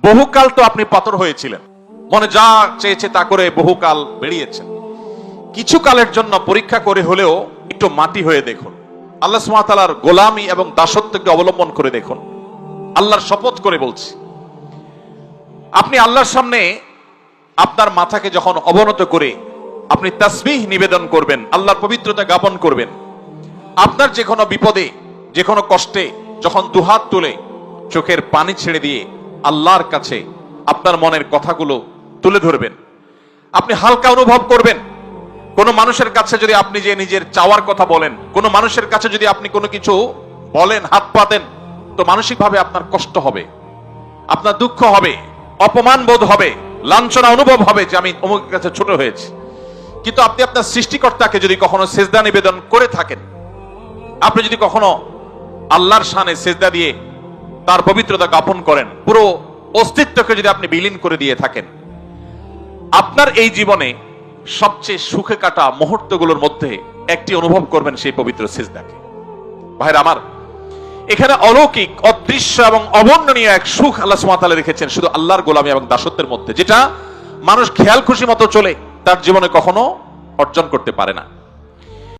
বহুকাল তো আপনি পাথর হয়েছিলেন, মনে যা চেয়েছে তা করে বহুকাল বেরিয়েছেন। কিছু কালের জন্য পরীক্ষা করে হলেও একটু মাটি হয়ে দেখুন, আল্লাহ সুবহানাহু ওয়া তাআলার গোলামি এবং দাসত্বকে অবলম্বন করে দেখুন। আল্লাহর শপথ করে বলছি, আপনি আল্লাহর সামনে আপনার মাথাকে যখন অবনত করে আপনি তাসবিহ নিবেদন করবেন, আল্লাহর পবিত্রতা জ্ঞাপন করবেন, আপনার যে কোনো বিপদে যে কোনো কষ্টে যখন দুহাত তুলে চোখের পানি ছেড়ে দিয়ে আল্লাহর কাছে আপনার মনের কথাগুলো তুলে ধরবেন, আপনি হালকা অনুভব করবেন। কোন মানুষের কাছে যদি আপনি যে নিজের চাওয়ার কথা বলেন, কোন মানুষের কাছে যদি আপনি কোনো কিছু বলেন, হাত পাতেন, তো মানসিকভাবে আপনার কষ্ট হবে, আপনার দুঃখ হবে, অপমান বোধ হবে, লাঞ্ছনা অনুভব হবে যে আমি অমুকের কাছে ছোট হয়েছি। কিন্তু আপনি আপনার সৃষ্টিকর্তাকে যদি কখনো সেজদা নিবেদন করে থাকেন, আপনি যদি কখনো আল্লাহর শানে সেজদা দিয়ে তার পবিত্রতা জ্ঞাপন করেন, পুরো অস্তিত্বকে যদি আপনি বিলীন করে দিয়ে থাকেন, আপনার এই জীবনে সবচেয়ে সুখে কাটা মুহূর্তগুলোর মধ্যে একটি অনুভব করবেন সেই পবিত্র সিজদাকে। ভাইরা আমার, এখানে অলৌকিক, অদৃশ্য এবং অবর্ণনীয় এক সুখ আল্লাহ সুবহানাহু ওয়া তাআলা রেখেছেন শুধু আল্লাহর গোলামি এবং দাসত্বের মধ্যে, যেটা মানুষ খেয়াল খুশি মতো চলে তার জীবনে কখনো অর্জন করতে পারে না।